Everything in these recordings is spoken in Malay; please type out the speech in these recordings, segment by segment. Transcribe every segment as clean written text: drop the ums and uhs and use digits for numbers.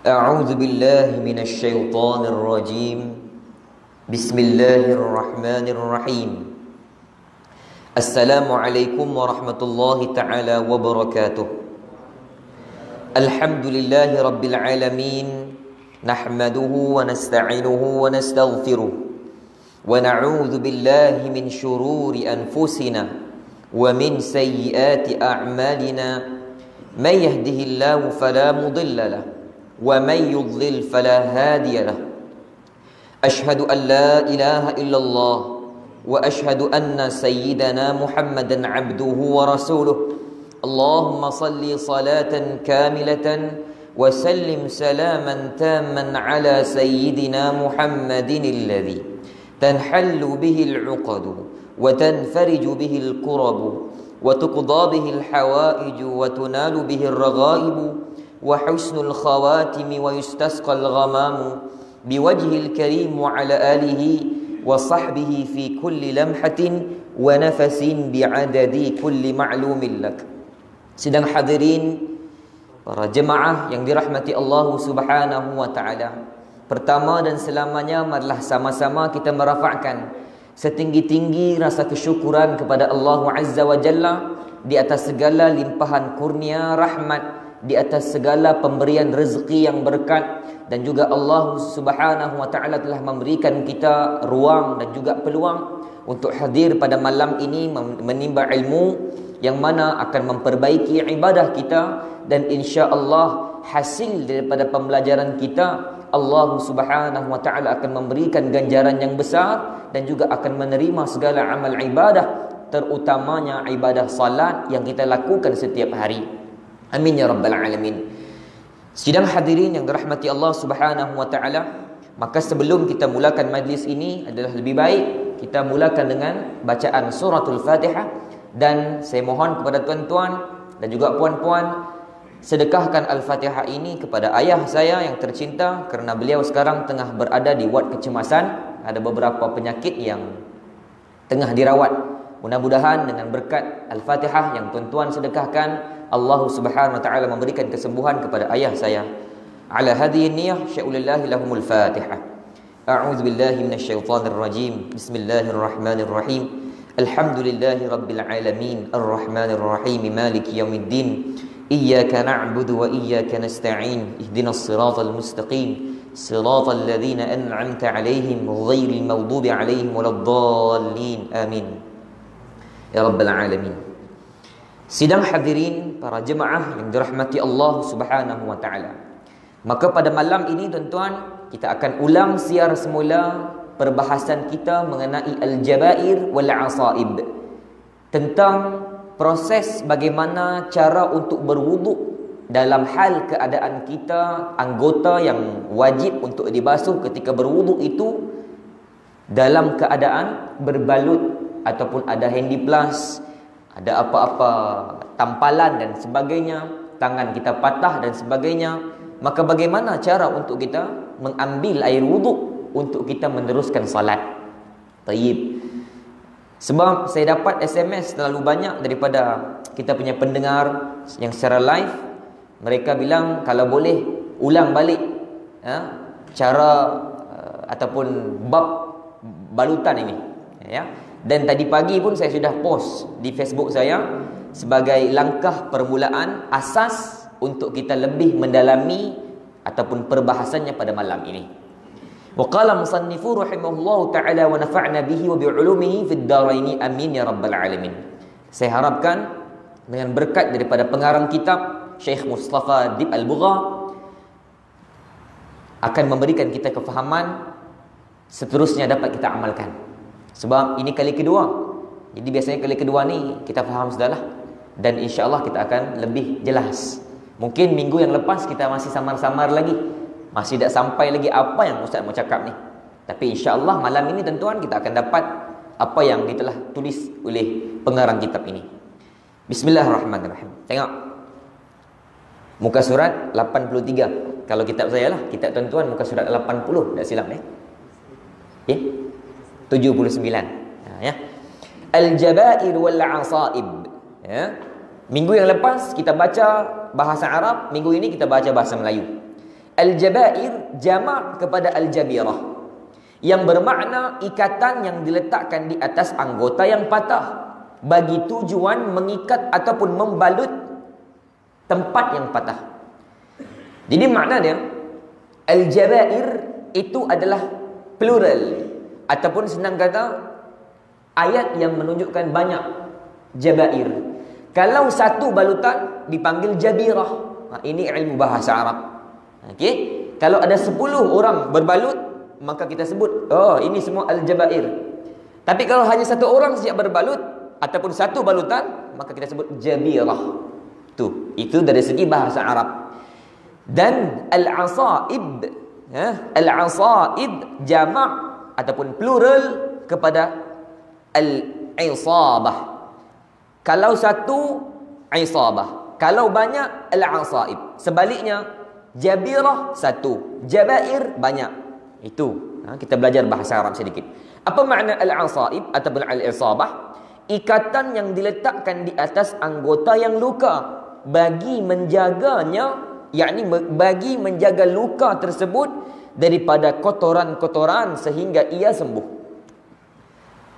أعوذ بالله من الشيطان الرجيم بسم الله الرحمن الرحيم السلام عليكم ورحمة الله تعالى وبركاته الحمد لله رب العالمين نحمده ونستعينه ونستغفره ونعوذ بالله من شرور أنفسنا ومن سيئات أعمالنا من يهده الله فلا مضل له ومن يضلل فلا هادي له أشهد أن لا إله إلا الله وأشهد أن سيدنا محمدا عبده ورسوله اللهم صل صلاة كاملة وسلم سلاما تاما على سيدنا محمد الذي تنحل به العقد وتنفرج به الكرب وتقضى به الحوائج وتنال به الرغائب وحسن الخواتم ويستسقى الغمام بوجه الكريم وعلى آله وصحبه في كل لمحة ونفس بعدد كل معلوم لك. Sidang hadirin para jemaah yang dirahmati Allah Subhanahu wa taala. Pertama dan selamanya marilah sama-sama kita merafakkan setinggi-tinggi rasa kesyukuran kepada Allah Azza wa Jalla di atas segala limpahan kurnia rahmat, di atas segala pemberian rezeki yang berkat, dan juga Allah Subhanahu wa taala telah memberikan kita ruang dan juga peluang untuk hadir pada malam ini menimba ilmu yang mana akan memperbaiki ibadah kita, dan insya-Allah hasil daripada pembelajaran kita Allah Subhanahu wa taala akan memberikan ganjaran yang besar dan juga akan menerima segala amal ibadah, terutamanya ibadah salat yang kita lakukan setiap hari. Amin ya rabbal alamin. Sidang hadirin yang dirahmati Allah Subhanahu wa taala, maka sebelum kita mulakan majlis ini adalah lebih baik kita mulakan dengan bacaan suratul Fatihah, dan saya mohon kepada tuan-tuan dan juga puan-puan sedekahkan Al-Fatihah ini kepada ayah saya yang tercinta kerana beliau sekarang tengah berada di ward kecemasan, ada beberapa penyakit yang tengah dirawat. Mudah-mudahan dengan berkat Al-Fatihah yang tuan-tuan sedekahkan, Allah Subhanahu wa taala memberikan kesembuhan kepada ayah saya. Ala hadhihi niyyah sya'ulillahi lahumul Fatihah. A'udzu billahi minasyaitonir rajim. Bismillahirrahmanirrahim. Alhamdulillahi rabbil alamin arrahmanir rahim maliki yaumiddin. Iyyaka na'budu wa iyyaka nasta'in. Ihdinas siratal mustaqim. Siratal ladzina an'amta 'alaihim ghairil maghdubi 'alaihim waladdallin. Amin. Ya rabbal alamin. Sidang hadirin para jemaah yang dirahmati Allah Subhanahu wa taala. Maka pada malam ini tuan-tuan, kita akan ulang siar semula perbahasan kita mengenai al-jabair wal asaib, tentang proses bagaimana cara untuk berwuduk dalam hal keadaan kita anggota yang wajib untuk dibasuh ketika berwuduk itu dalam keadaan berbalut ataupun ada handy plus, ada apa-apa tampalan dan sebagainya, tangan kita patah dan sebagainya. Maka bagaimana cara untuk kita mengambil air wuduk untuk kita meneruskan salat? Tayyib. Sebab saya dapat SMS terlalu banyak daripada kita punya pendengar yang secara live, mereka bilang kalau boleh ulang balik cara ataupun bab balutan ini, ya. Dan tadi pagi pun saya sudah post di Facebook saya sebagai langkah permulaan asas untuk kita lebih mendalami ataupun perbahasannya pada malam ini. Wa qala musannifu rahimahullahu taala wa nafa'na bihi wa bi'ulumihi fid dharain amin ya rabbal alamin. Saya harapkan dengan berkat daripada pengarang kitab Syekh Mustafa Dib Al-Bugha akan memberikan kita kefahaman, seterusnya dapat kita amalkan. Sebab ini kali kedua. Jadi biasanya kali kedua ni kita faham sudahlah, dan insya-Allah kita akan lebih jelas. Mungkin minggu yang lepas kita masih samar-samar lagi, masih tak sampai lagi apa yang ustaz mau cakap ni. Tapi insya-Allah malam ini tuan-tuan kita akan dapat apa yang telah tulis oleh pengarang kitab ini. Bismillahirrahmanirrahim. Tengok muka surat 83. Kalau kitab saya lah, kitab tuan-tuan muka surat 80, tak silap ya. Okay? 79. Ya. Al-jabair wal asaib. Ya. Minggu yang lepas kita baca bahasa Arab, minggu ini kita baca bahasa Melayu. Al-jabair jamak kepada al-jabirah, yang bermakna ikatan yang diletakkan di atas anggota yang patah bagi tujuan mengikat ataupun membalut tempat yang patah. Jadi maknanya al-jabair itu adalah plural, ataupun senang kata ayat yang menunjukkan banyak jabair. Kalau satu balutan dipanggil jabirah. Ini ilmu bahasa Arab. Okey, kalau ada 10 orang berbalut, maka kita sebut, oh ini semua al-jabair. Tapi kalau hanya satu orang siap berbalut ataupun satu balutan, maka kita sebut jabirah. Itu dari segi bahasa Arab. Dan al-asaib, al-asaib jamak ataupun plural kepada al-isabah. Kalau satu, isabah. Kalau banyak, al-asaib. Sebaliknya, jabirah satu, jabair banyak. Itu kita belajar bahasa Arab sedikit. Apa makna al-asaib ataupun al-isabah? Ikatan yang diletakkan di atas anggota yang luka bagi menjaganya, yakni bagi menjaga luka tersebut daripada kotoran-kotoran sehingga ia sembuh.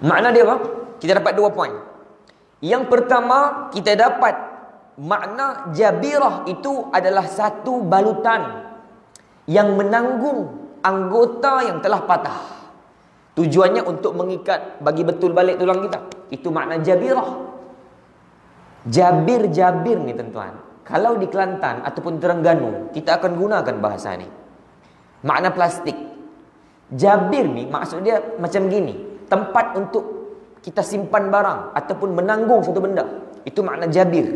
Makna dia apa? Kita dapat 2 poin. Yang pertama, kita dapat makna jabirah itu adalah satu balutan yang menanggung anggota yang telah patah. Tujuannya untuk mengikat, bagi betul balik tulang kita. Itu makna jabirah. Jabir ni tuan-tuan, kalau di Kelantan ataupun Terengganu, kita akan gunakan bahasa ni. Makna plastik. Jabir ni maksud dia macam gini, tempat untuk kita simpan barang ataupun menanggung satu benda. Itu makna jabir.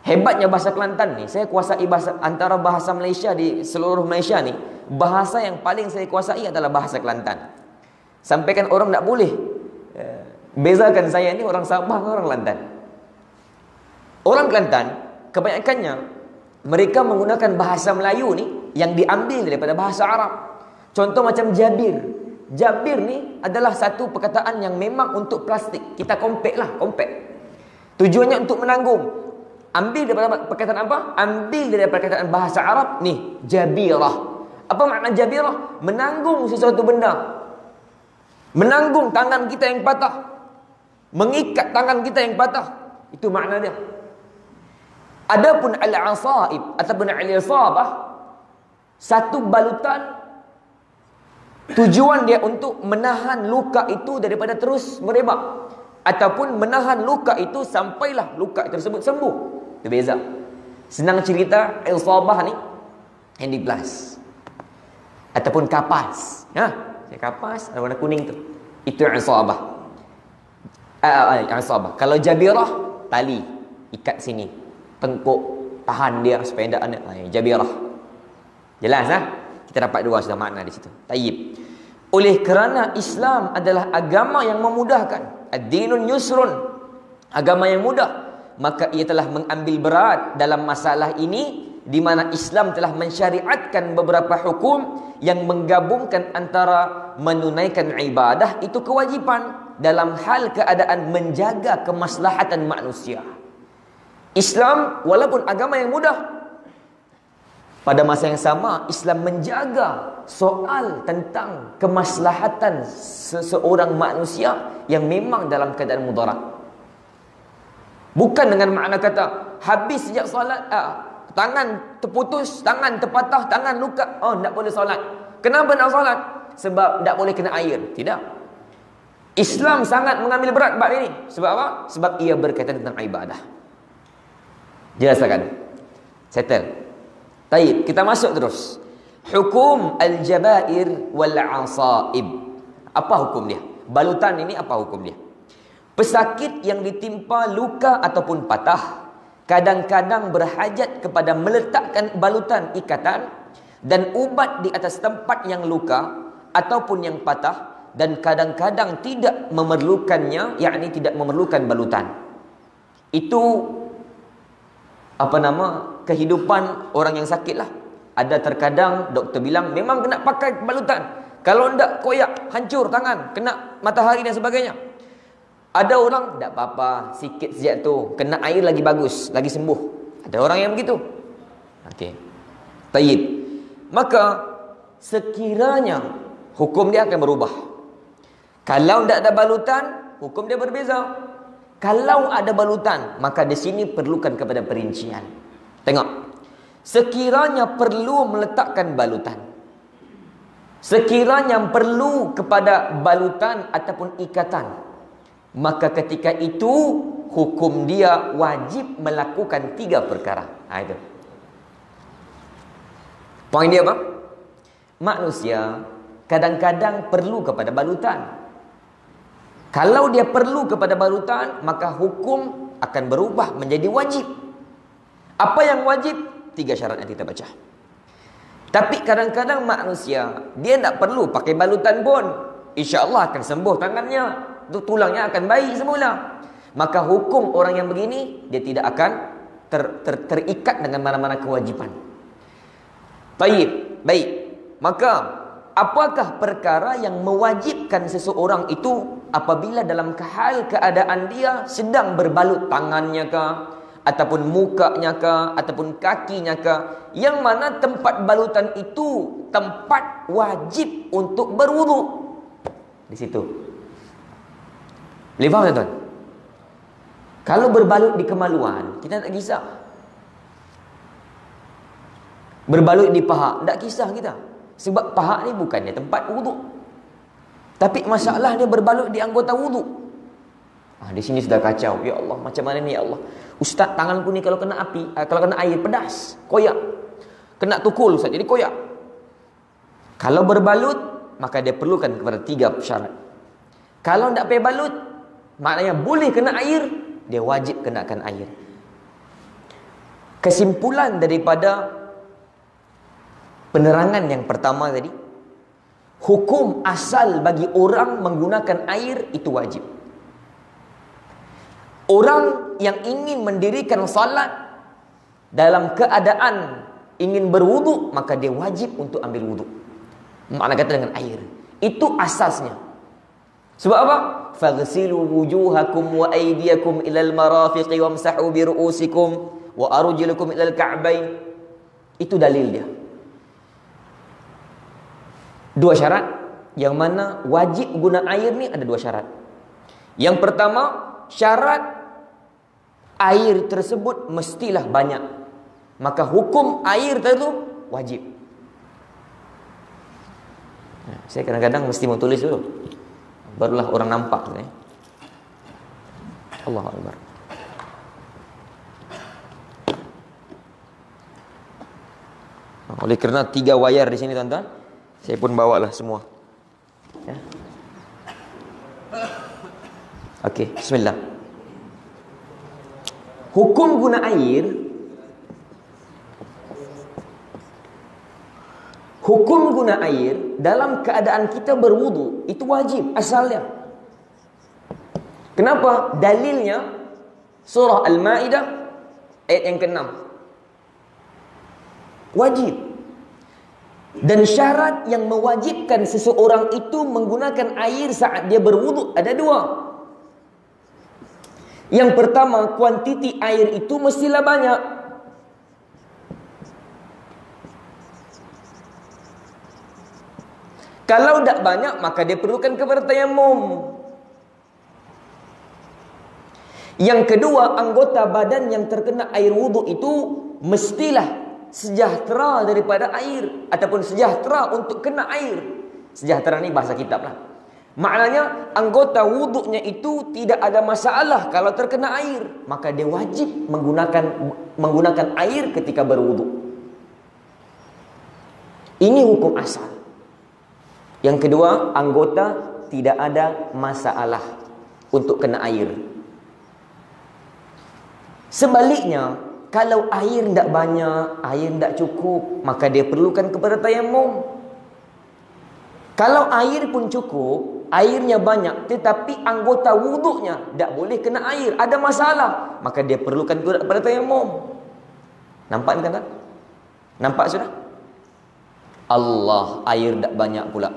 Hebatnya bahasa Kelantan ni, saya kuasai bahasa, antara bahasa Malaysia di seluruh Malaysia ni, bahasa yang paling saya kuasai adalah bahasa Kelantan. Sampaikan orang tak boleh bezakan saya ni orang Sabah ke orang Kelantan. Orang Kelantan kebanyakannya mereka menggunakan bahasa Melayu ni yang diambil daripada bahasa Arab. Contoh macam jabir. Jabir ni adalah satu perkataan yang memang untuk plastik. Kita compact lah, compact. Tujuannya untuk menanggung. Ambil daripada perkataan apa? Ambil daripada perkataan bahasa Arab ni, jabirah. Apa makna jabirah? Menanggung sesuatu benda. Menanggung tangan kita yang patah. Mengikat tangan kita yang patah. Itu makna dia. Adapun al-asaib ataupun al-isabah, satu balutan, tujuan dia untuk menahan luka itu daripada terus merebak, ataupun menahan luka itu sampailah luka tersebut sembuh. Itu beza. Senang cerita, isabah ni handiplas ataupun kapas. Kapas ada warna kuning tu. Itu isabah. Isabah. Kalau jabirah, tali ikat sini, tengkuk tahan dia supaya tidak ada. Jabirah. Jelas Kita dapat dua sudah makna di situ. Tayyib. Oleh kerana Islam adalah agama yang memudahkan, ad-dinun yusrun, agama yang mudah, maka ia telah mengambil berat dalam masalah ini, di mana Islam telah mensyariatkan beberapa hukum yang menggabungkan antara menunaikan ibadah itu kewajipan dalam hal keadaan menjaga kemaslahatan manusia. Islam walaupun agama yang mudah, pada masa yang sama Islam menjaga soal tentang kemaslahatan seseorang manusia yang memang dalam keadaan mudarat. Bukan dengan makna kata habis sejak solat, tangan terputus, tangan terpatah, tangan luka, tak boleh solat. Kenapa nak solat? Sebab tak boleh kena air. Tidak. Islam sangat mengambil berat bab ini. Sebab apa? Sebab ia berkaitan tentang ibadah. Jelaskan. Settle. Baik, kita masuk terus. Hukum al-jabair wal-asaib. Apa hukum dia? Balutan ini apa hukum dia? Pesakit yang ditimpa luka ataupun patah kadang-kadang berhajat kepada meletakkan balutan ikatan dan ubat di atas tempat yang luka ataupun yang patah, dan kadang-kadang tidak memerlukannya, yakni tidak memerlukan balutan. Itu kehidupan orang yang sakit lah. Ada terkadang doktor bilang memang kena pakai balutan, kalau tidak koyak, hancur tangan, kena matahari dan sebagainya. Ada orang tak apa-apa, sikit sejak tu, kena air lagi bagus, lagi sembuh. Ada orang yang begitu. Okey. Tayyib. maka sekiranya hukum dia akan berubah. Kalau tidak ada balutan, hukum dia berbeza. Kalau ada balutan, maka di sini perlukan kepada perincian. Tengok, sekiranya perlu meletakkan balutan, sekiranya perlu kepada balutan ataupun ikatan, maka ketika itu hukum dia wajib melakukan 3 perkara. Itu poin dia apa? Manusia kadang-kadang perlu kepada balutan. Kalau dia perlu kepada balutan, maka hukum akan berubah menjadi wajib. Apa yang wajib? 3 syarat yang kita baca. Tapi kadang-kadang manusia, dia tak perlu pakai balutan pun, insya-Allah akan sembuh tangannya, tulangnya akan baik semula. Maka hukum orang yang begini, dia tidak akan terikat dengan mana-mana kewajipan. Baik. Maka apakah perkara yang mewajibkan seseorang itu apabila dalam keadaan dia sedang berbalut tangannya kah, ataupun mukanya kah, ataupun kakinya kah, yang mana tempat balutan itu tempat wajib untuk berwudu. Di situ. Boleh faham tuan? Kalau berbalut di kemaluan, kita tak kisah. Berbalut di paha, tak kisah kita. Sebab paha ni bukannya tempat wudu. Tapi masalah dia berbalut di anggota wudu. Di sini sudah kacau. Ya Allah, macam mana ni ya Allah? Ustaz, tanganku ni kalau kena api, kalau kena air pedas, koyak. Kena tukul Ustaz, jadi koyak. Kalau berbalut, maka dia perlukan kepada 3 syarat. Kalau tak pakai balut, maknanya boleh kena air, dia wajib kenakan air. Kesimpulan daripada penerangan yang pertama tadi, hukum asal bagi orang menggunakan air itu wajib. Orang yang ingin mendirikan salat dalam keadaan ingin berwudu, maka dia wajib untuk ambil wudu. Makna kata dengan air. Itu asasnya. Sebab apa? Faghsilu wujuhakum wa aydiyakum ilal marafiqi wamsahu bi ru'usikum wa arjulakum ilal ka'bain. Itu dalil dia. 2 syarat, yang mana wajib guna air ni ada 2 syarat. Yang pertama, syarat air tersebut mestilah banyak. Maka hukum air itu wajib. Saya kadang-kadang mesti mau tulis dulu, barulah orang nampak. Allahu Akbar. Oleh kerana 3 wayar di sini tuan-tuan, saya pun bawalah semua. Ya. Okey, bismillah. Hukum guna air, hukum guna air dalam keadaan kita berwudu itu wajib asalnya. Kenapa? Dalilnya surah Al-Maidah ayat yang ke-6. Wajib. Dan syarat yang mewajibkan seseorang itu menggunakan air saat dia berwudu ada 2. Yang pertama, kuantiti air itu mestilah banyak. Kalau tidak banyak, maka dia perlukan kepada tayamum. Yang kedua, anggota badan yang terkena air wudu itu mestilah sejahtera daripada air, ataupun sejahtera untuk kena air. Sejahtera ni bahasa kitab lah. Maknanya anggota wuduknya itu tidak ada masalah kalau terkena air, maka dia wajib menggunakan air ketika berwuduk. Ini hukum asal. Yang kedua, anggota tidak ada masalah untuk kena air. Sebaliknya, kalau air tidak banyak, air tidak cukup, maka dia perlukan kepada tayamum. Kalau air pun cukup, airnya banyak, tetapi anggota wuduknya tidak boleh kena air, ada masalah, maka dia perlukan kepada tayamum. Nampak kan? Nampak sudah? Allah, air tidak banyak pula.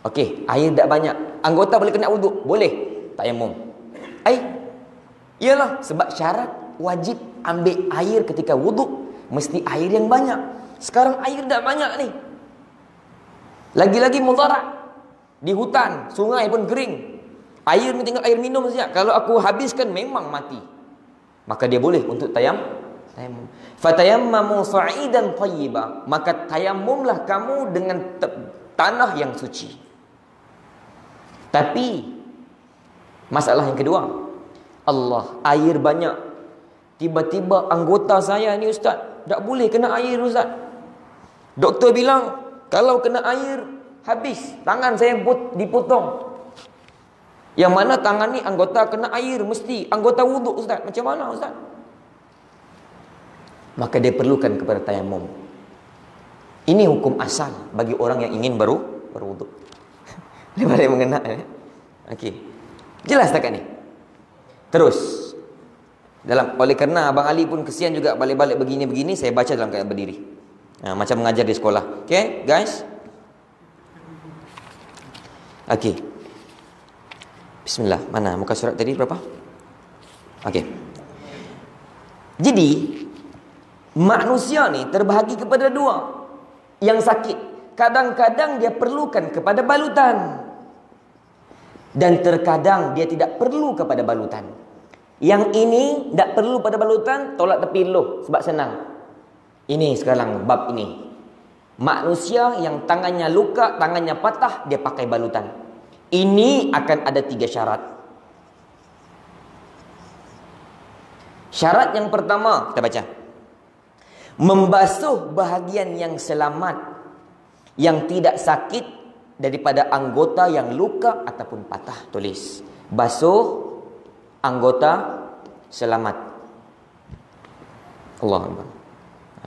Okey, air tidak banyak, anggota boleh kena wuduk, boleh tayamum. Iyalah, sebab syarat wajib ambil air ketika wuduk mesti air yang banyak. Sekarang air dah banyak ni. Lagi-lagi mudarat. Di hutan, sungai pun kering. Air ni tinggal air minum saja. Kalau aku habiskan memang mati. Maka dia boleh untuk tayammum. Fatayammamu sa'idan thayyiba. Maka tayammumlah kamu dengan tanah yang suci. Tapi masalah yang kedua, Allah, air banyak. Tiba-tiba anggota saya ni ustaz, tak boleh kena air ustaz. Doktor bilang kalau kena air habis, tangan saya dipotong. Yang mana tangan ni anggota kena air mesti anggota wuduk ustaz. Macam mana ustaz? Maka dia perlukan kepada tayammum. Ini hukum asal bagi orang yang ingin berwuduk. Daripada mengenal Okey. Jelas tak ni? Terus oleh kerana Abang Ali pun kesian juga balik-balik begini-begini, saya baca dalam keadaan berdiri. Macam mengajar di sekolah. Okey, guys? Okey. Bismillah. Mana muka surat tadi berapa? Okey. Jadi manusia ni terbahagi kepada dua. Yang sakit, kadang-kadang dia perlukan kepada balutan, dan terkadang dia tidak perlu kepada balutan. Yang ini tak perlu pada balutan, tolak tepi dulu sebab senang. Ini sekarang bab ini. Manusia yang tangannya luka, tangannya patah, dia pakai balutan. Ini akan ada 3 syarat. Syarat yang pertama, kita baca. Membasuh bahagian yang selamat, yang tidak sakit daripada anggota yang luka ataupun patah. Tulis. Basuh anggota selamat. Allahuakbar.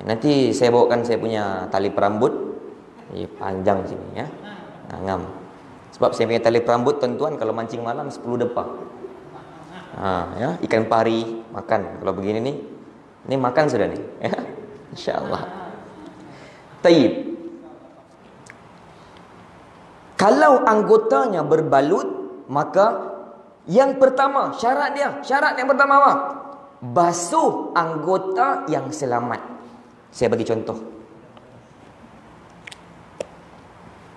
Nanti saya bawakan saya punya tali perambut. Panjang sini ya. Ngam. Sebab saya punya tali perambut tuan-tuan, kalau mancing malam 10 depa. Ya, ikan pari makan. Kalau begini ni makan sudah ni. Ya. Insya-Allah. Taib. Kalau anggotanya berbalut, maka yang pertama, syarat yang pertama apa? Basuh anggota yang selamat. Saya bagi contoh.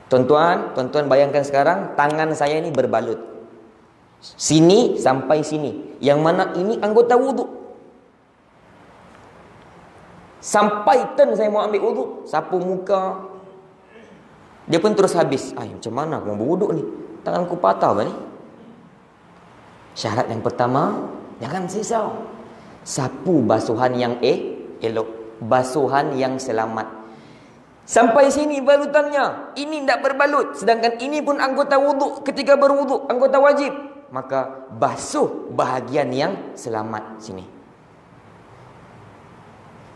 Tuan-tuan bayangkan sekarang tangan saya ni berbalut. Sini sampai sini. Yang mana ini anggota wuduk. Sampai turn saya mau ambil wuduk, sapu muka, dia pun terus habis. Macam mana aku mau berwuduk ni? Tanganku patah apa ni? Syarat yang pertama, jangan risau. Sapu basuhan yang elok, basuhan yang selamat. Sampai sini balutannya, ini tidak berbalut, sedangkan ini pun anggota wuduk. Ketika berwuduk, anggota wajib, maka basuh bahagian yang selamat sini.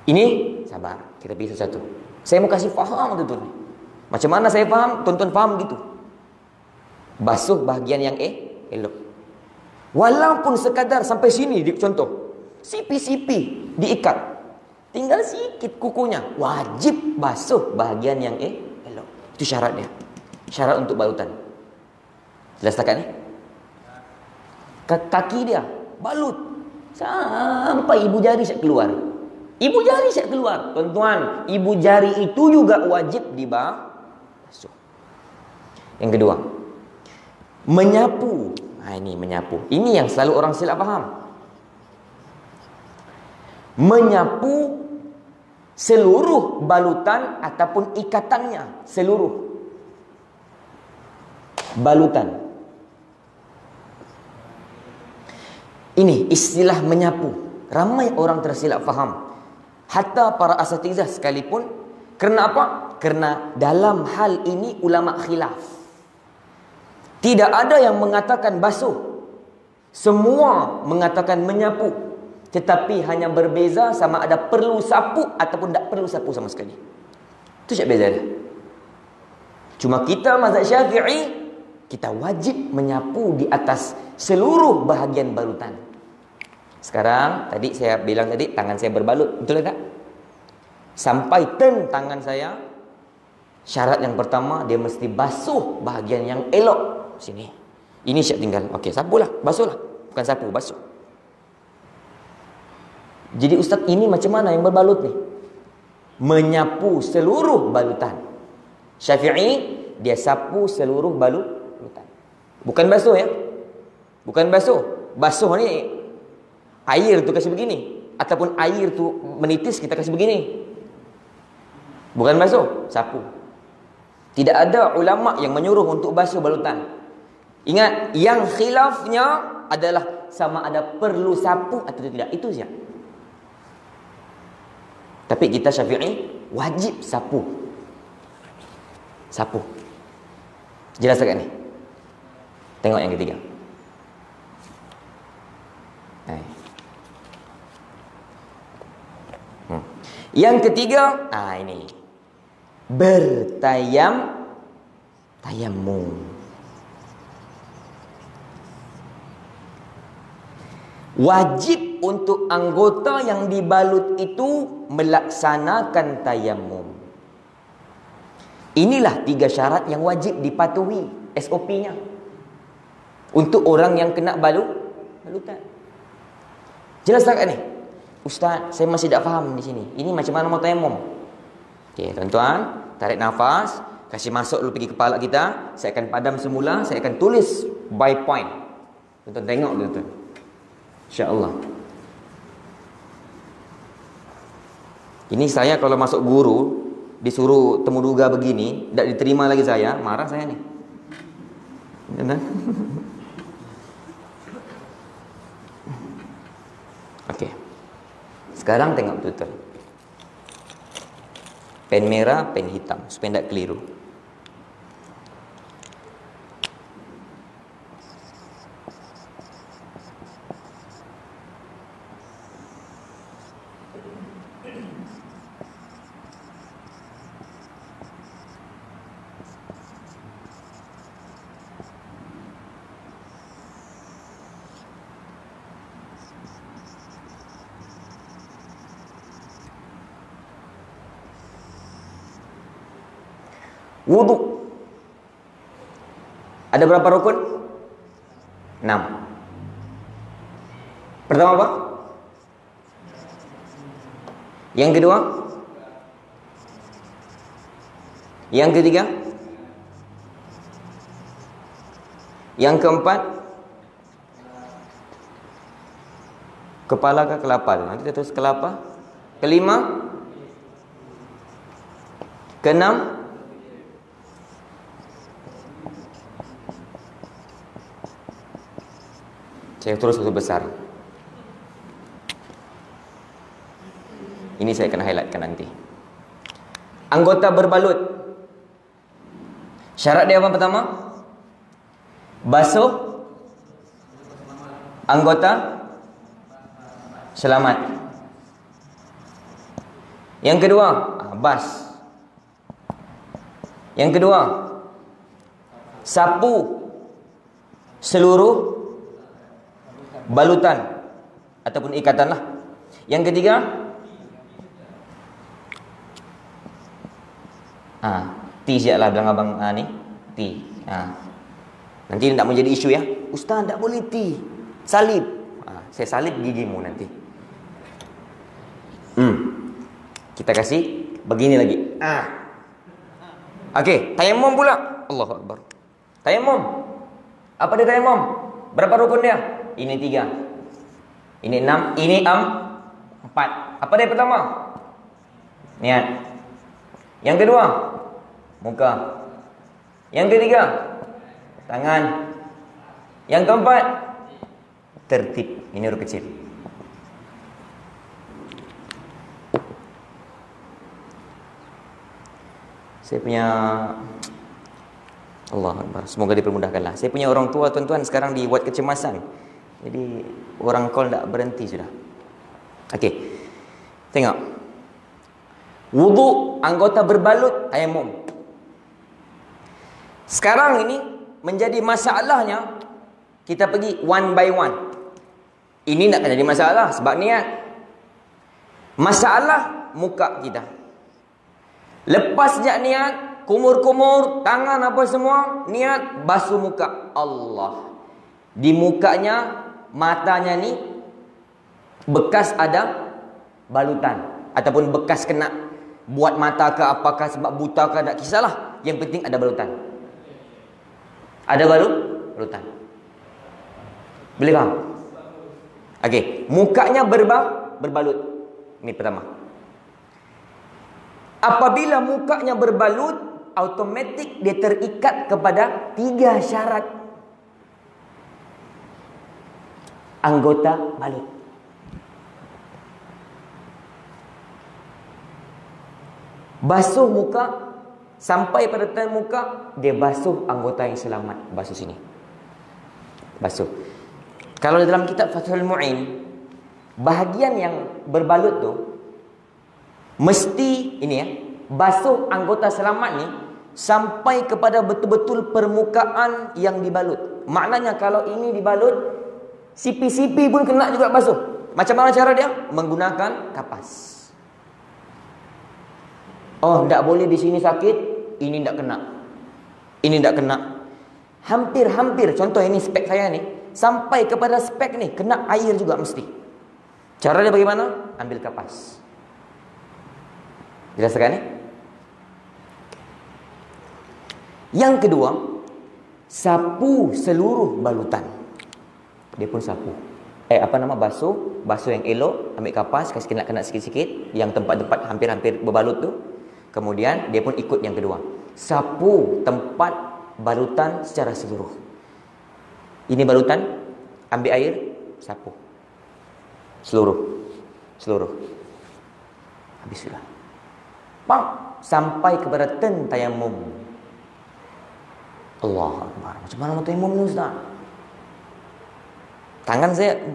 Ini sabar, kita pergi satu-satu. Saya mau kasih faham tuan-tuan. Macam mana saya faham, tuan-tuan faham gitu. Basuh bahagian yang elok. Walaupun sekadar sampai sini, contoh, sipi-sipi diikat, tinggal sikit kukunya, wajib basuh bahagian yang elok. Itu syaratnya. Syarat untuk balutan. Jelas tak ni? Kaki dia balut sampai ibu jari saya keluar. Ibu jari saya keluar. Tuan-tuan, ibu jari itu juga wajib dibasuh. Yang kedua, menyapu. Ini menyapu. Ini yang selalu orang silap faham. Menyapu seluruh balutan ataupun ikatannya. Seluruh balutan. Ini istilah menyapu. Ramai orang tersilap faham. Hatta para asatizah sekalipun. Kerana apa? Kerana dalam hal ini ulama khilaf. Tidak ada yang mengatakan basuh. Semua mengatakan menyapu. Tetapi hanya berbeza sama ada perlu sapu ataupun tak perlu sapu sama sekali. Itu saja beza dia. Cuma kita mazhab Syafi'i, kita wajib menyapu di atas seluruh bahagian balutan. Sekarang, tadi saya bilang tadi, tangan saya berbalut. Betul tak? Sampai turn tangan saya, syarat yang pertama, dia mesti basuh bahagian yang elok. Sini. Ini syak tinggal. Okey, sapulah. Basuhlah. Bukan sapu, basuh. Jadi ustaz, ini macam mana yang berbalut ni? menyapu seluruh balutan. Syafi'i, dia sapu seluruh balutan. Bukan basuh ya. Bukan basuh. Basuh ni air tu kasih begini, ataupun air tu menitis kita kasih begini. Bukan basuh, sapu. Tidak ada ulama yang menyuruh untuk basuh balutan. Ingat, yang khilafnya adalah sama ada perlu sapu atau tidak. Itu saja. Tapi kita Syafi'i wajib sapu. Sapu. Jelas tak ni? Tengok yang ketiga. Yang ketiga, ini tayammum. Wajib untuk anggota yang dibalut itu melaksanakan tayammum. Inilah 3 syarat yang wajib dipatuhi, SOP-nya, untuk orang yang kena balutan. Jelas tak ni? Ustaz, saya masih tak faham di sini. Ini macam mana mau tayammum? Okey, tuan-tuan, tarik nafas, kasih masuk dulu pergi kepala kita. Saya akan padam semula, saya akan tulis by point. Tuan-tuan tengok dulu tuan. Insya-Allah. Ini saya kalau masuk guru disuruh temu duga begini, tak diterima lagi saya, marah saya ni. Tuan-tuan. Okey. Sekarang tengok betul-betul. Pen merah, pen hitam, supaya tak keliru. Wudhu. Ada berapa rukun? 6. Pertama apa? Yang kedua? Yang ketiga? Yang keempat? Kepala ke kelapa? Nanti kita terus kelapa. Kelima? Keenam? Saya terus satu besar. Ini saya akan highlightkan nanti. Anggota berbalut. Syarat dia apa pertama? Basuh anggota selamat. Yang kedua, bas. Yang kedua, sapu seluruh balutan ataupun ikatan lah. Yang ketiga, T siap lah bilang abang ni T. Nanti tak menjadi isu ya. Ustaz tak boleh T, salib. Saya salib gigimu nanti. Kita kasih begini lagi. Okey, tayammum pula. Allahu Akbar. Tayammum. Apa dia tayammum? Berapa rukun dia? Ini 3. Ini 6. Ini 4. Apa dia pertama? Niat. Yang kedua, muka. Yang ketiga, tangan. Yang keempat, tertib. Ini huruf kecil. Saya punya Allah Akbar, semoga dipermudahkanlah. Saya punya orang tua tuan-tuan sekarang dibuat kecemasan. Jadi orang call tak berhenti sudah. Okey. Tengok. Wudu anggota berbalut tayammum. Sekarang ini menjadi masalahnya kita pergi one by one. Ini tak jadi masalah sebab niat. Masalah muka kita. Lepas sejak niat, kumur-kumur, tangan apa semua, niat basuh muka. Allah. Di mukanya, matanya ni bekas ada balutan ataupun bekas kena Buat mata ke apakah, sebab buta ke, tak kisahlah. Yang penting ada balutan. Ada balutan. Boleh faham? Okey, mukanya berbalut. Ini pertama. Apabila mukanya berbalut, automatik dia terikat kepada 3 syarat anggota balut. Basuh muka, sampai pada tan muka, dia basuh anggota yang selamat. Basuh sini. Basuh. Kalau dalam kitab Fathul Mu'in, bahagian yang berbalut tu mesti ini ya, basuh anggota selamat ni sampai kepada betul-betul permukaan yang dibalut. Maknanya kalau ini dibalut, sipi-sipi pun kena juga basuh. Macam mana cara dia? Menggunakan kapas. Oh, tak boleh di sini sakit, ini tak kena. Ini tak kena. Hampir-hampir, contoh ini spek saya ni, sampai kepada spek ni kena air juga mesti. Cara dia bagaimana? Ambil kapas. Jelaskan ni? Yang kedua, sapu seluruh balutan. Dia pun sapu. Basuh yang elok, ambil kapas, kasih kena sikit-sikit, yang tempat-tempat hampir-hampir berbalut tu. Kemudian dia pun ikut yang kedua. Sapu tempat balutan secara seluruh. Ini balutan, ambil air, sapu. Seluruh. Habis sudah. Sampai kepada ten tayamum. Allah Akbar. Macam mana tayamum ni Ustaz?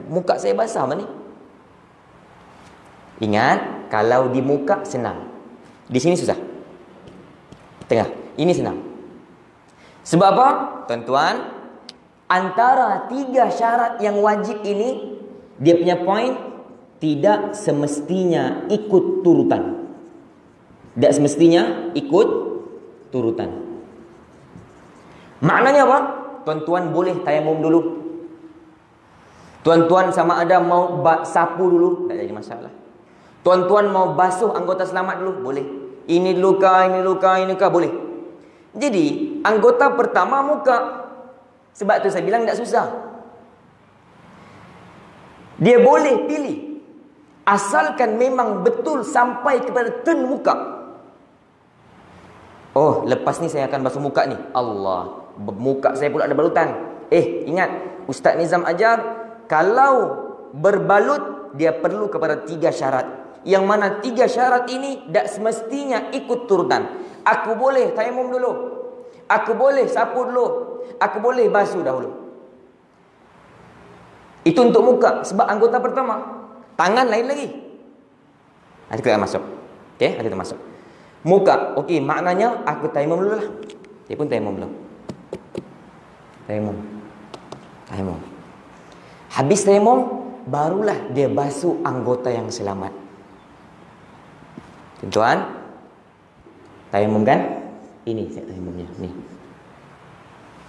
Muka saya basah apa ni? Ingat, kalau di muka senang. Di sini susah. Tengah. Ini senang. Sebab apa? Tuan-tuan, antara 3 syarat yang wajib ini, dia punya point, tidak semestinya ikut turutan. Tidak semestinya ikut turutan. Maknanya apa? Tuan-tuan boleh tayamum dulu. Tuan-tuan sama ada mau sapu dulu, tak jadi masalah. Tuan-tuan mau basuh anggota selamat dulu, boleh. Ini luka, boleh. Jadi, anggota pertama muka. Sebab tu saya bilang tak susah. Dia boleh pilih. Asalkan memang betul sampai kepada ten muka. Oh, lepas ni saya akan basuh muka ni. Allah, muka saya pula ada balutan. Ingat, Ustaz Nizam ajar, kalau berbalut, dia perlu kepada 3 syarat. Yang mana 3 syarat ini tak semestinya ikut turutan. Aku boleh tayamum dulu, aku boleh sapu dulu, aku boleh basuh dahulu. Itu untuk muka. Sebab anggota pertama, tangan lain lagi. Nanti kita masuk. Nanti kita masuk. Muka, maknanya aku tayamum dulu lah. Dia pun tayamum dulu. Tayamum. Habis tayamum, barulah dia basuh anggota yang selamat. Tuan-tuan, tayamum kan? Ini tayamumnya. Nih.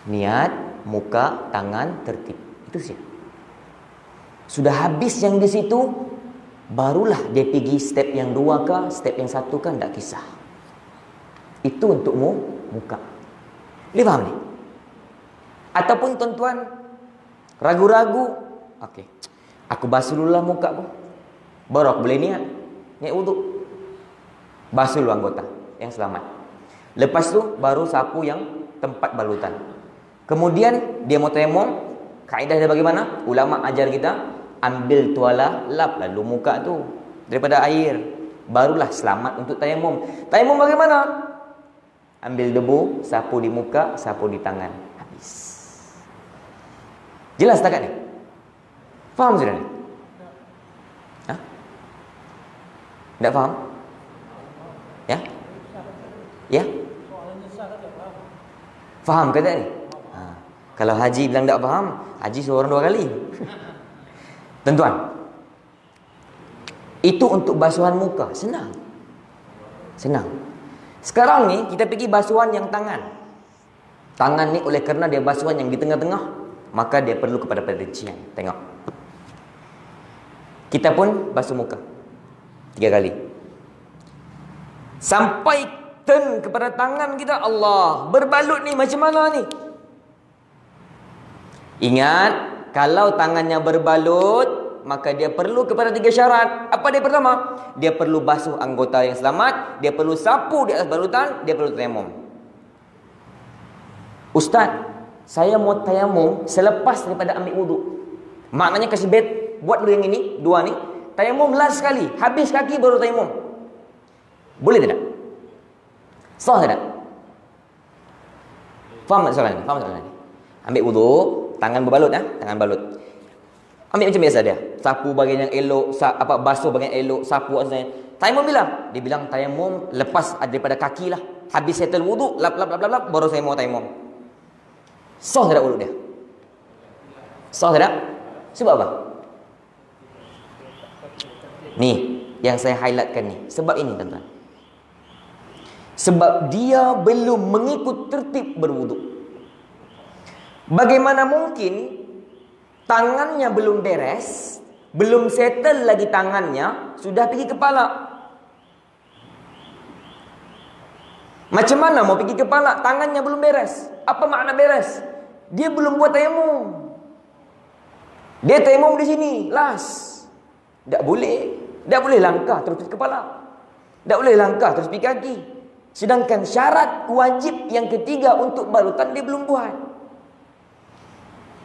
Niat, muka, tangan, tertib. Itu sih. Sudah habis yang di situ, barulah dia pergi step yang 2 kah, step yang 1 kah, tak kisah. Itu untuk muka. Boleh faham ni? Ataupun tuan-tuan ragu-ragu, aku basuh dulu lah muka aku, baru aku boleh niat wuduk. Basuh dulu anggota yang selamat. Lepas tu baru sapu yang tempat balutan. Kemudian dia mau tayamum, kaedah dia bagaimana? Ulama ajar kita, ambil tuala, lap lalu muka tu daripada air. Barulah selamat untuk tayamum. Tayamum bagaimana? Ambil debu, sapu di muka, sapu di tangan. Habis. Jelas setakat ni? Faham sudah ni? Tak faham? Ya? Faham ke tak ni? Kalau Haji bilang tak faham, Haji suruh orang 2 kali. Tuan-tuan, itu untuk basuhan muka. Senang. Sekarang ni kita pergi basuhan yang tangan. Tangan ni oleh kerana dia basuhan yang di tengah-tengah, maka dia perlu kepada perincian. Tengok. Kita pun basuh muka 3 kali. Sampai turn kepada tangan kita, Allah, berbalut ni macam mana ni? Ingat, kalau tangannya berbalut, maka dia perlu kepada 3 syarat. Apa dia pertama? Dia perlu basuh anggota yang selamat, dia perlu sapu di atas balutan, dia perlu tayamum. Ustaz, saya mau tayamum selepas daripada ambil wuduk. Maknanya kasih bed, buat dulu yang ini, 2 ni. Tayamum last sekali, habis kaki baru tayamum. Boleh tidak? Sah tidak? Faham tak soalan ni? Faham tak soalan ni? Ambil wuduk, tangan berbalut, tangan balut. Ambil macam biasa dia. Sapu bahagian yang elok, basuh bahagian elok, sapu atasnya. Tayamum bila? Dia bilang tayamum lepas daripada kaki lah. Habis settle wuduk, lap, baru saya mau tayamum. Sah tidak wuduk dia? Sah tidak? Sebab apa? Ni, yang saya highlightkan ni. Sebab ini, tuan-tuan. Sebab dia belum mengikut tertib berwuduk. Bagaimana mungkin tangannya belum beres, belum settle lagi tangannya, sudah pergi kepala? Macam mana mau pergi kepala? Tangannya belum beres. Apa makna beres? Dia belum buat tayamum. Dia tayamum di sini, last. Tak boleh. Tak boleh langkah terus pergi kepala. Tak boleh langkah terus pergi kaki. Sedangkan syarat wajib yang ketiga untuk balutan dia belum buat.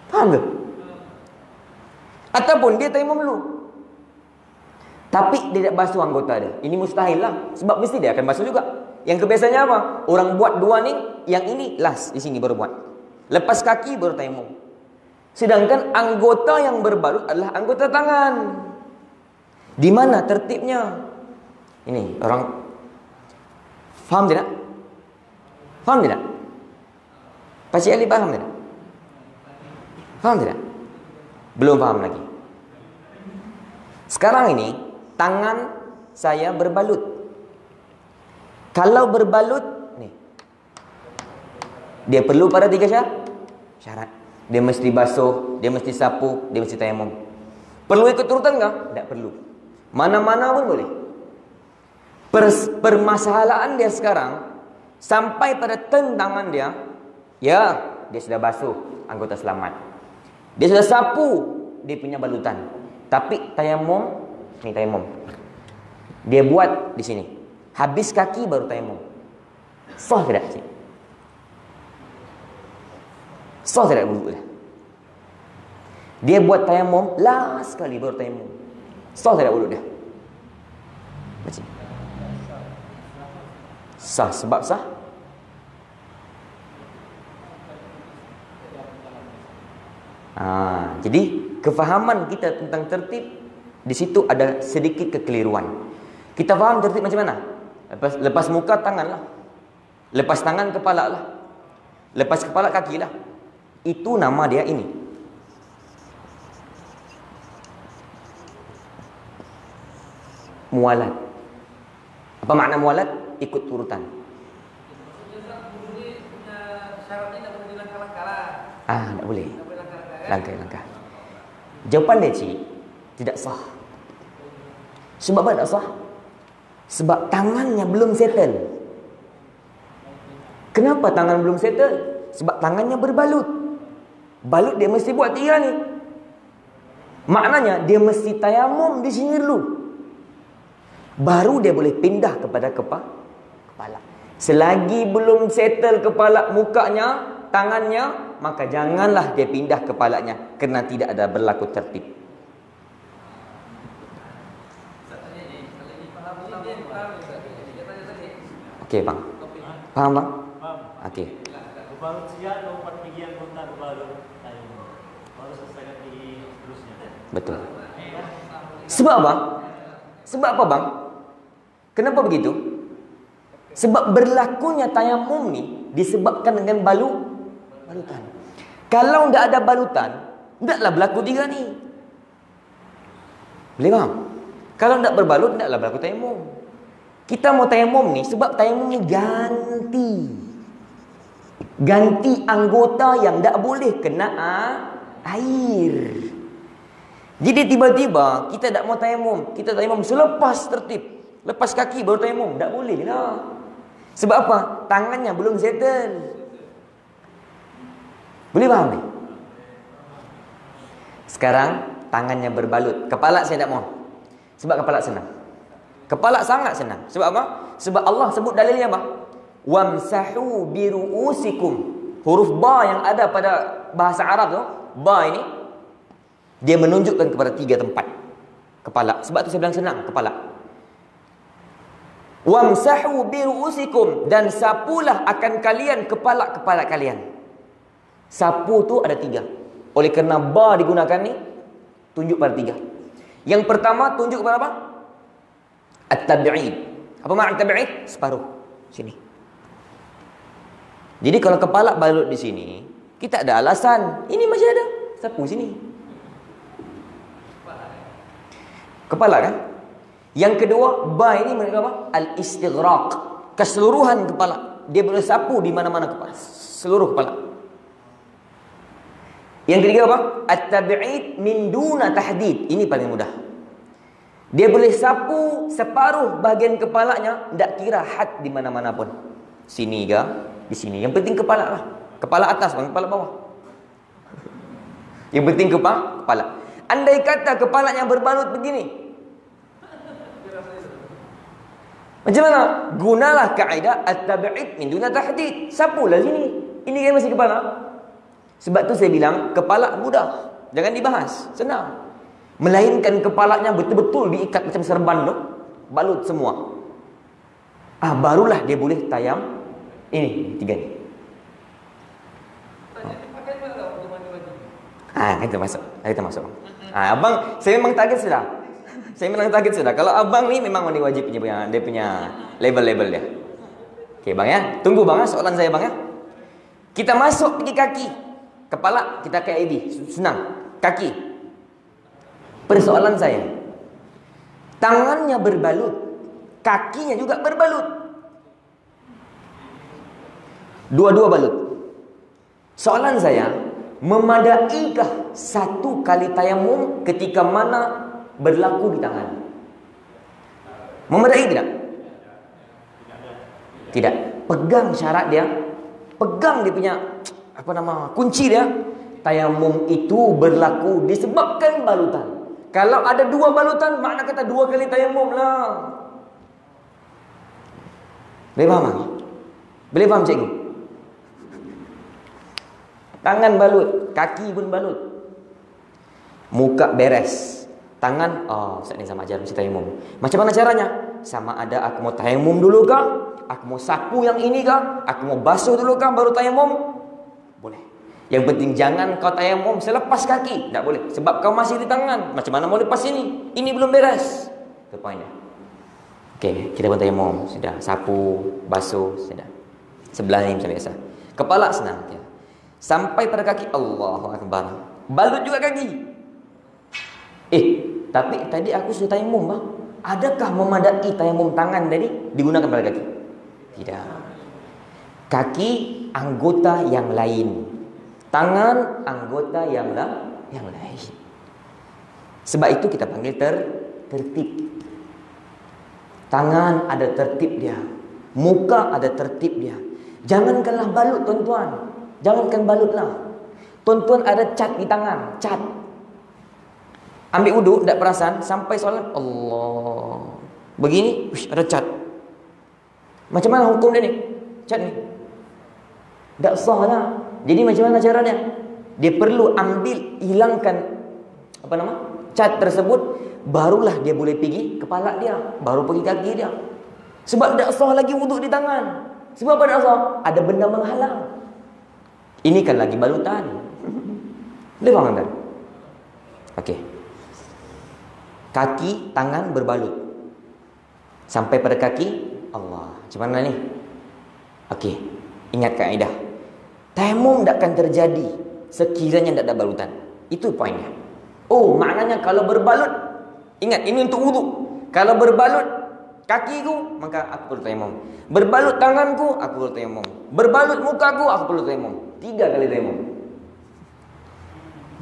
Faham ke? Ataupun dia tayamum dulu, tapi dia tak basuh anggota dia. Ini mustahil lah. Sebab mesti dia akan basuh juga. Yang kebiasaannya apa? Orang buat 2 ni, yang ini last di sini baru buat. Lepas kaki baru tayamum. Sedangkan anggota yang berbalut adalah anggota tangan. Di mana tertibnya? Ini orang faham tidak? Faham tidak? Pakcik Ali faham tidak? Faham tidak? Belum faham lagi. Sekarang ini tangan saya berbalut. Kalau berbalut ni, dia perlu pada 3 syarat. Dia mesti basuh, dia mesti sapu, dia mesti tayamum. Perlu ikut urutan enggak? Tak perlu. Mana-mana pun boleh. Permasalahan dia sekarang sampai pada turn tangan dia, ya, dia sudah basuh anggota selamat. Dia sudah sapu dia punya balutan. Tapi tayamum, ni tayamum. Dia buat di sini. Habis kaki baru tayamum. Sah tidak, cik? Sah tidak wuduk dia? Dia buat tayamum last sekali baru tayamum. Sah tidak wuduk dia? Cik? Sah. Sebab sah? Jadi kefahaman kita tentang tertib di situ ada sedikit kekeliruan. Kita faham tertib macam mana? Lepas muka tangan lah, lepas tangan kepala lah, lepas kepala kaki lah. Itu nama dia ini. Mualat. Apa makna mualat? Ikut urutan. Tak boleh. Langkah-langkah. Jawapan dia, cik, tidak sah. Sebab apa tak sah? Sebab tangannya belum settle. Kenapa tangan belum settle? Sebab tangannya berbalut. Balut dia mesti buat 3 ni. Maknanya dia mesti tayamum di sini dulu, baru dia boleh pindah kepada kepala. Selagi belum settle kepala, mukanya, tangannya, maka janganlah dia pindah kepalanya, kerana tidak ada berlaku tertib. Okey bang, faham bang? Okey. Berbalut siap, lompat pergi anggota berbalut, baru selesaikan pergi terusnya. Betul. Sebab apa? Sebab apa bang? Kenapa begitu? Sebab berlakunya tayamum ni disebabkan dengan balutan. Kalau tidak ada balutan, tidaklah berlaku 3 ni. Boleh faham? Kalau tidak berbalut, tidaklah berlaku tayamum. Kita mau tayamum ni sebab tayamum ni ganti anggota yang tak boleh kena air. Jadi tiba-tiba kita tak mau tayamum, kita tayamum selepas tertib. Lepas kaki baru tayamum. Tak boleh lah. Sebab apa? Tangannya belum settle. Boleh faham ni? Sekarang tangannya berbalut. Kepala saya tak mau. Sebab kepala senang. Kepala sangat senang. Sebab apa? Sebab Allah sebut dalilnya apa? Wamsahu biru'usikum. Huruf ba yang ada pada bahasa Arab tu, ba ini, dia menunjukkan kepada 3 tempat. Kepala. Sebab tu saya bilang senang. Kepala. Wamsahu biru'usikum. Dan sapulah akan kalian kepala-kepala kalian. Sapu tu ada 3. Oleh kerana ba digunakan ni, tunjuk pada 3. Yang pertama tunjuk kepada apa? At-tab'id. Apa makna at-tab'id? Separuh. Sini. Jadi kalau kepala balut di sini, kita ada alasan. Ini masih ada. Sapu sini. Kepala kan? Yang kedua, ba ini menunjukkan apa? Al-istighraq. Keseluruhan kepala. Dia boleh sapu di mana-mana kepala. Seluruh kepala. Yang ketiga apa? At-tab'id min duna tahdid. Ini paling mudah. Dia boleh sapu separuh bahagian kepalanya, tak kira had di mana-mana pun. Sini ke, di sini. Yang penting kepala lah. Kepala atas bukan kepala bawah. Yang penting kepala. Andai kata kepalanya berbalut begini, macam mana? Gunalah kaedah at-tab'id min duna tahdid. Sapulah sini. Ini kan masih kepala. Sebab tu saya bilang, kepala mudah. Jangan dibahas. Senang. Melainkan kepalanya betul-betul diikat macam serban tu. Balut semua. Barulah dia boleh tayam. Ini, 3 ni. Kita masuk. Abang, saya memang target sudah. Kalau abang ni memang mandi wajib punya, dia punya level-level dia. Okey bang ya. Tunggu bang ya, soalan saya bang ya. Kita masuk pergi kaki. Kepala kita ke ID. Senang. Kaki. Persoalan saya. Tangannya berbalut. Kakinya juga berbalut. Dua-dua balut. Soalan saya, memadaikah 1 kali tayamum ketika mana berlaku di tangan? Memadai tidak? Tidak. Pegang syarat dia. Pegang dia punya kunci dia. Tayamum itu berlaku disebabkan balutan. Kalau ada 2 balutan, makna kata 2 kali tayamum lah. Boleh faham? Boleh faham cikgu? Tangan balut, kaki pun balut. Muka beres. Tangan, Ustaz ni sama ajar mesti tayamum. Macam mana caranya? Sama ada aku mau tayamum dulu kah? Aku mau sapu yang ini kah? Aku mau basuh dulu kah baru tayamum? Boleh. Yang penting jangan kau tayamum selepas kaki. Tak boleh. Sebab kau masih di tangan. Macam mana mau lepas ini? Ini belum beres. Itu poinnya. Okey, kita pun tayamum. Sudah. Sapu, basuh. Sudah. Sebelah ni macam biasa. Kepala senang. Ya. Sampai pada kaki. Allahu Akbar. Balut juga kaki. Tapi tadi aku sudah tayamum bang. Adakah memadai tayamum tangan tadi digunakan pada kaki? Tidak. Kaki anggota yang lain. Tangan anggota yang lain. Sebab itu kita panggil tertib. Tangan ada tertib dia. Muka ada tertib dia. Jangankanlah balut tuan-tuan. Jangankan balutlah. Tuan-tuan ada cat di tangan. Cat. Ambil wuduk, tak perasan. Sampai solat. Allah. Begini, ada cat. Macam mana hukum dia ni? Cat ni. Tak sah lah. Jadi macam mana caranya? Dia perlu ambil, hilangkan cat tersebut. Barulah dia boleh pergi kepala dia. Baru pergi kaki dia. Sebab tak sah lagi wuduk di tangan. Sebab apa tak sah? Ada benda menghalang. Ini kan lagi balutan. Boleh faham tak? Okey. Kaki, tangan berbalut. Sampai pada kaki, Allah. Macam mana ni? Okey. Ingat kaedah. Tayamum takkan terjadi sekiranya tak ada balutan. Itu poinnya. Maknanya kalau berbalut, ingat ini untuk wuduk. Kalau berbalut kakiku, maka aku perlu tayamum. Berbalut tanganku, aku perlu tayamum. Berbalut mukaku, aku perlu tayamum. 3 kali tayamum.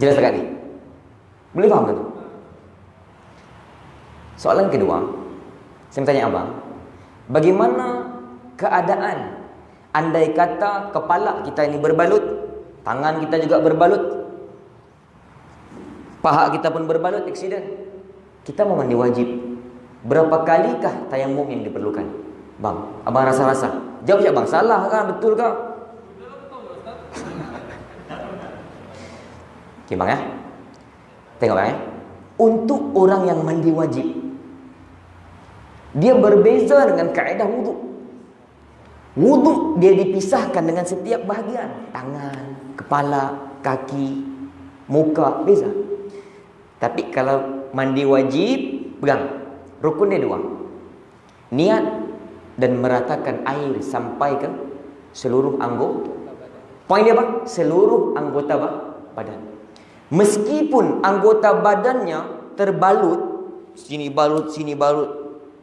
Jelas tak ni? Boleh faham tak tu? Soalan kedua, Saya tanya abang, bagaimana keadaan andai kata kepala kita ini berbalut, tangan kita juga berbalut, paha kita pun berbalut, aksiden. Kita mau mandi wajib, berapa kalikah tayamum yang diperlukan? Bang, abang rasa-rasa. Jawab ya bang, salah kah? Betul kah? Oke bang ya. Tengok bang ya. Untuk orang yang mandi wajib, dia berbeza dengan kaedah wuduk. Wuduk dia dipisahkan dengan setiap bahagian. Tangan, kepala, kaki, muka, beza. Tapi kalau mandi wajib, pegang. Rukun dia dua. Niat dan meratakan air sampai ke seluruh anggota. Poin dia apa? Seluruh anggota badan. Meskipun anggota badannya terbalut, sini balut,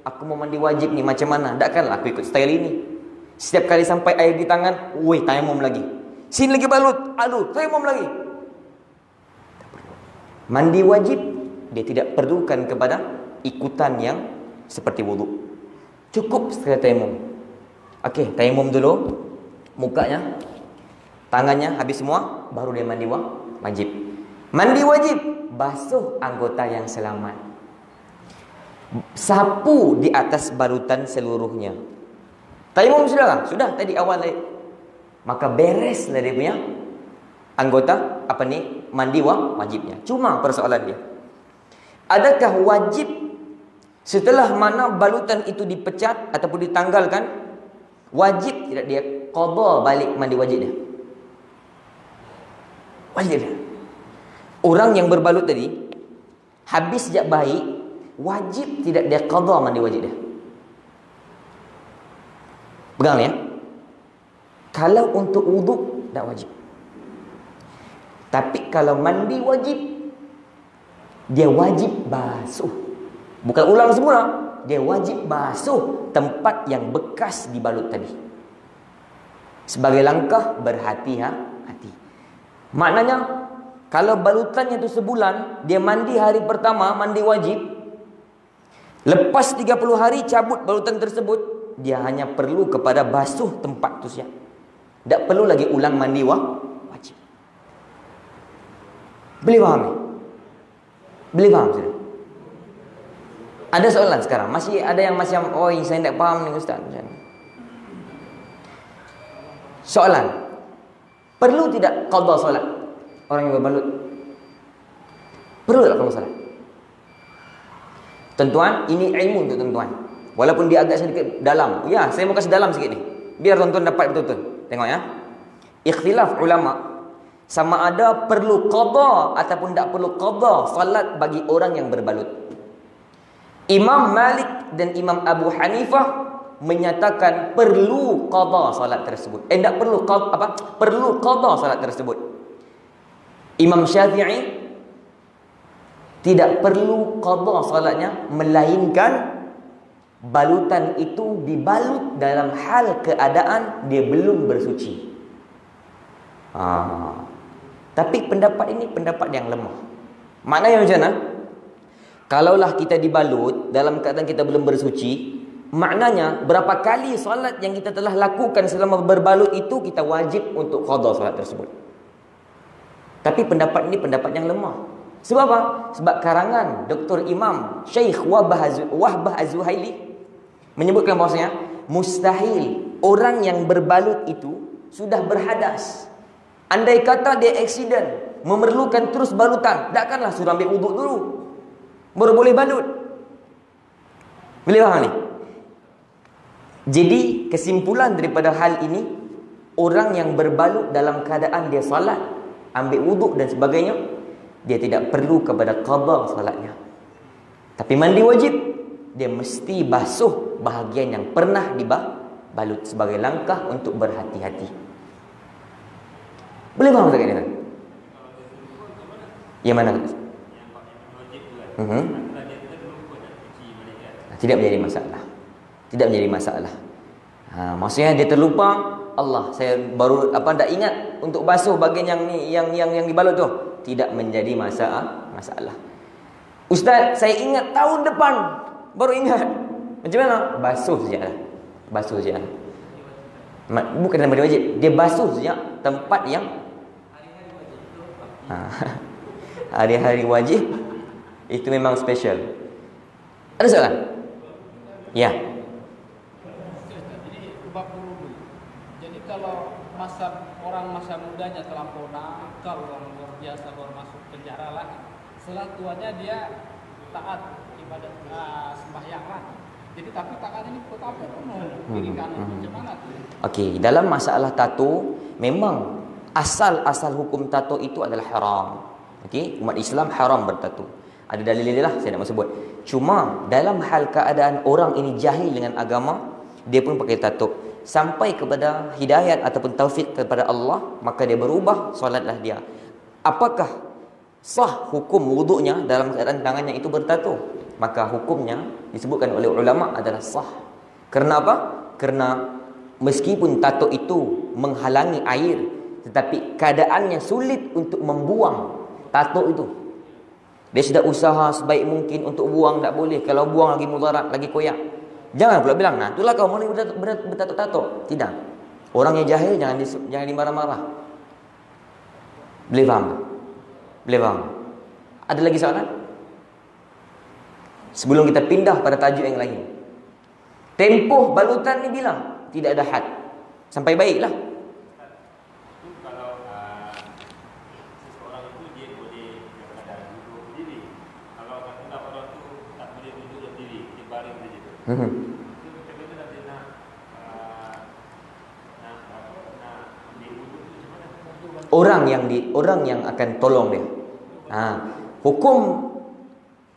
aku mau mandi wajib nih, macam mana? Takkanlah aku ikut style ini. Setiap kali sampai air di tangan, weh, tayamum lagi. Sini lagi balut, aduh, tayamum lagi. Mandi wajib, dia tidak perlukan kepada ikutan yang seperti wuduk. Cukup sekali tayamum. Okey, tayamum dulu, mukanya, tangannya habis semua, baru dia mandi wajib. Mandi wajib, basuh anggota yang selamat. Sapu di atas balutan seluruhnya. Tayamum sudah lah? Sudah tadi awal tadi. Maka bereslah dia punya anggota mandi wajibnya. Cuma persoalan dia, adakah wajib setelah mana balutan itu dipecat ataupun ditanggalkan, wajib tidak dia qada balik mandi wajib dia? Wajib dia. Orang yang berbalut tadi habis sejak baik, wajib tidak dia qada mandi wajib dia? Pegang ya. Kalau untuk wuduk tak wajib. Tapi kalau mandi wajib, dia wajib basuh. Bukan ulang semula, dia wajib basuh tempat yang bekas dibalut tadi. Sebagai langkah berhati-hati. Maknanya kalau balutannya itu sebulan, dia mandi hari pertama, mandi wajib. Lepas 30 hari cabut balutan tersebut, dia hanya perlu kepada basuh tempat itu saja. Tak perlu lagi ulang mandi wajib. Boleh faham ni? Boleh faham sudah? Ada soalan sekarang? Masih ada yang masih saya tak faham ni ustaz. Soalan. Perlu tidak qada solat orang yang berbalut? Perlu tak qada solat? Tuan-tuan, ini ilmu untuk tuan-tuan. Walaupun dia agak sedikit dalam. Ya, saya mau kasih dalam sikit ni. Biar tuan-tuan dapat betul-betul. Tengok ya. Ikhtilaf ulama sama ada perlu qada ataupun tak perlu qada salat bagi orang yang berbalut. Imam Malik dan Imam Abu Hanifah menyatakan perlu qada salat tersebut. Tak perlu qada perlu qada salat tersebut. Imam Syafi'i tidak perlu qada salatnya, melainkan balutan itu dibalut dalam hal keadaan dia belum bersuci. Tapi pendapat ini pendapat yang lemah. Maknanya macam mana? Kalaulah kita dibalut dalam keadaan kita belum bersuci, maknanya berapa kali solat yang kita telah lakukan selama berbalut itu kita wajib untuk qada solat tersebut. Tapi pendapat ini pendapat yang lemah. Sebab apa? Sebab karangan Dr. Imam Syekh Wahbah Az-Zuhaili menyebutkan bahawasanya mustahil orang yang berbalut itu sudah berhadas. Andai kata dia aksiden, memerlukan terus balutan, takkanlah suruh ambil wuduk dulu baru boleh balut. Boleh faham ni? Jadi kesimpulan daripada hal ini, orang yang berbalut dalam keadaan dia salat, ambil wuduk dan sebagainya, dia tidak perlu kepada qada salatnya. Tapi mandi wajib, dia mesti basuh bahagian yang pernah dibalut sebagai langkah untuk berhati-hati. Boleh faham tak ni? Yang mana? Tidak menjadi masalah. Tidak menjadi masalah. Maksudnya dia terlupa, Allah, saya baru tak ingat untuk basuh bahagian yang dibalut tu. Tidak menjadi masalah. Ustaz, saya ingat tahun depan baru ingat. Macam mana? Basuh saja lah. Basuh saja lah. Bukan dalam mandi wajib. Dia basuh saja tempat yang hari-hari wajib itu memang special. Ada soalan? Ya. Jadi bab wudu. Jadi kalau masa mudanya terlampau nakal, orang luar biasa baru masuk penjara lah. Setelah tuanya dia taat ibadat sembahyang lah. Jadi tapi tangan ini tetap penuh kiri kanan. Macam mana tuh? Okey, dalam masalah tato memang asal hukum tato itu adalah haram. Okey, umat Islam haram bertato. Ada dalil-dalil lah, saya nak sebut. Cuma dalam hal keadaan orang ini jahil dengan agama, dia pun pakai tato. Sampai kepada hidayat ataupun taufik kepada Allah, maka dia berubah, solatlah dia. Apakah sah hukum wuduknya dalam keadaan tangannya itu bertato? Maka hukumnya disebutkan oleh ulama adalah sah. Kerana apa? Kerana meskipun tato itu menghalangi air, tetapi keadaannya sulit untuk membuang tato itu. Dia sudah usaha sebaik mungkin untuk buang, tak boleh. Kalau buang lagi mudarat, lagi koyak. Jangan pula bilang, nah itulah kau boleh bertato-tato. Tidak. Orang yang jahil jangan dimarah-marah. Boleh faham? Boleh faham? Ada lagi soalan? Sebelum kita pindah pada tajuk yang lain. Tempoh balutan ni bilang tidak ada had. Sampai baiklah. Kalau seseorang itu dia boleh kadang duduk berdiri. Kalau katakanlah orang tu tak boleh duduk berdiri, dia baring saja tu. Itu bagaimana dia nak ambil wuduk tu macam mana? Orang yang akan tolong dia. Hukum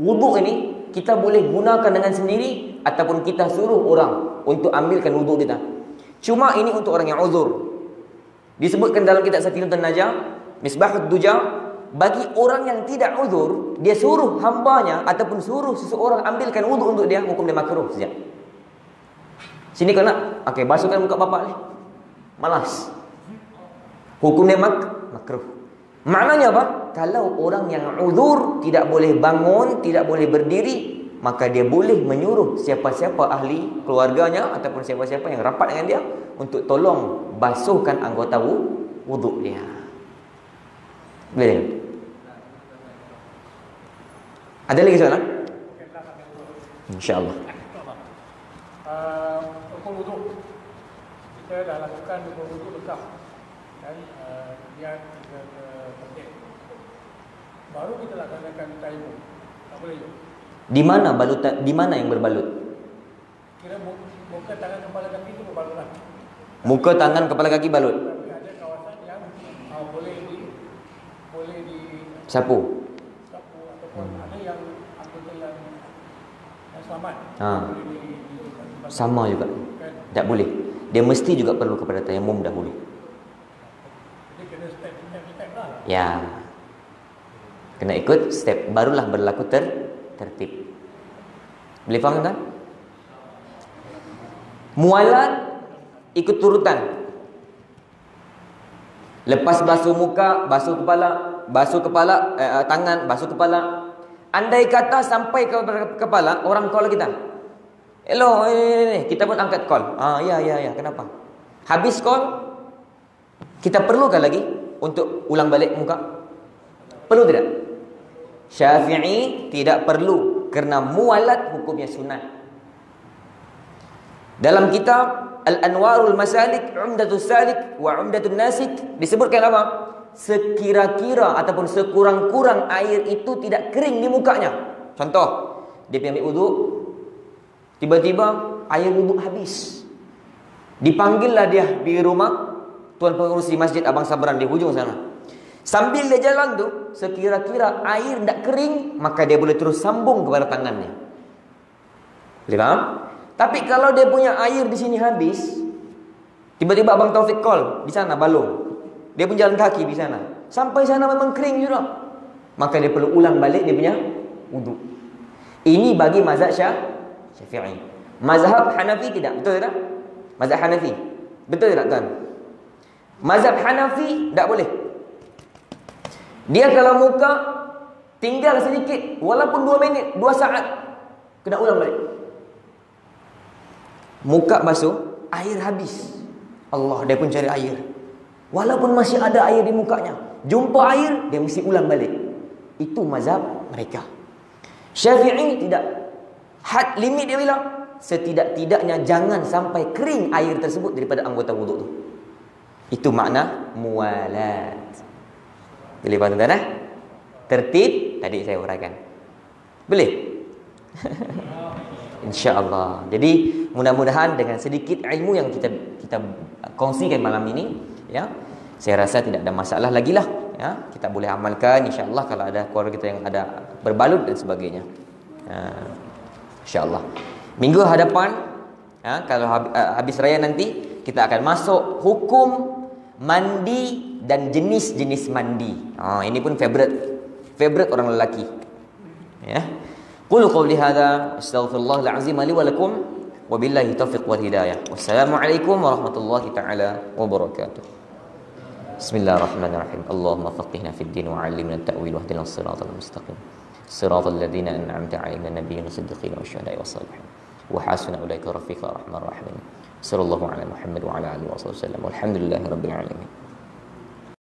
wuduk ini kita boleh gunakan dengan sendiri ataupun kita suruh orang untuk ambilkan wuduk kita. Cuma ini untuk orang yang uzur. Disebutkan dalam kitab Safinatun Najah, Misbahud Duja, bagi orang yang tidak uzur, dia suruh hambanya ataupun suruh seseorang ambilkan wuduk untuk dia, hukum dia makruh saja. Sini kau nak? Okey, basuhkan muka bapak ni. Malas. Hukum dia makruh. Maknanya apa? Kalau orang yang uzur tidak boleh bangun, tidak boleh berdiri, maka dia boleh menyuruh siapa-siapa ahli keluarganya ataupun siapa-siapa yang rapat dengan dia untuk tolong basuhkan anggota wuduk dia. Boleh? Ada lagi soalan? InsyaAllah. Hukum wuduk. Kita dah lakukan hukum wuduk lengkap. Dan dia kita tertib. Baru kita laksanakan tayamum. Tak boleh juga. Di mana balutan? Di mana yang berbalut? Kira muka tangan kepala kaki itu berbalut lah. Muka, tangan, kepala kaki balut. Tapi ada kawasan yang boleh di Sapu. sapu ataupun ada yang anggota yang selamat. Boleh di Sama juga. kan. Tak boleh. Dia mesti juga perlu kepada tayamum dahulu. Jadi kena step lah. Ya. Kena ikut step, barulah berlaku tertib. Boleh faham kan? Mualat ikut turutan. Lepas basuh muka, basuh kepala, tangan, basuh kepala. Andai kata sampai ke kepala, orang call kita. Hello, kita pun angkat call. Ya, kenapa? Habis call, kita perlukan lagi untuk ulang balik muka? Perlu tidak? Syafi'i tidak perlu kerana mualat hukumnya sunat. Dalam kitab Al-Anwarul Masalik, Umdatus Salik wa Umdatun Nasik disebutkan apa? Sekira-kira ataupun sekurang-kurang air itu tidak kering di mukanya. Contoh, dia pergi ambil wuduk, tiba-tiba air wuduk habis. Dipanggillah dia di rumah tuan pengurusi masjid Abang Sabran di hujung sana. Sambil dia jalan tu, sekira-kira air tak kering, maka dia boleh terus sambung kepada tangannya. Boleh faham? Tapi kalau dia punya air di sini habis, tiba-tiba Abang Taufik call di sana balong. Dia pun jalan kaki di sana. Sampai sana memang kering juga. Maka dia perlu ulang balik dia punya wuduk. Ini bagi mazhab Syafi'i. Mazhab Hanafi tidak, betul tak? Mazhab Hanafi. Betul tak tuan? Mazhab Hanafi tak boleh. Dia kalau muka tinggal sedikit, walaupun 2 minit, 2 saat, kena ulang balik. muka basuh, air habis. Allah, dia pun cari air. Walaupun masih ada air di mukanya, jumpa air, dia mesti ulang balik. Itu mazhab mereka. Syafi'i tidak. Had limit dia bilang, setidak-tidaknya jangan sampai kering air tersebut daripada anggota wuduk tu. Itu makna muwalat. Boleh faham tuan-tuan? Tertib tadi saya uraikan. Boleh? InsyaAllah. Jadi mudah-mudahan dengan sedikit ilmu yang kita kongsikan malam ini, ya, saya rasa tidak ada masalah lagi lah, ya. Kita boleh amalkan insyaAllah kalau ada keluarga kita yang ada berbalut dan sebagainya. InsyaAllah minggu hadapan, ya, kalau habis raya nanti kita akan masuk hukum mandi dan jenis-jenis mandi. Ini pun favorite orang lelaki, ya. Qul qawli hadza astaghfirullahal azim li wa lakum wa billahi taufiq wal hidayah. Wassalamualaikum warahmatullahi taala wabarakatuh. Bismillahirrahmanirrahim. Allahumma faqihna fid din wa 'allimna at-ta'wil wahdinas siratal mustaqim. Siratal ladzina an'amta 'alaihim nabiyyin siddiqin wa syuhada'i was salihin. Wa hasuna ulaika rafiqa arhamar rahimin. Sallallahu ala Muhammad wa ala alihi wasallam. Walhamdulillahirabbil alamin.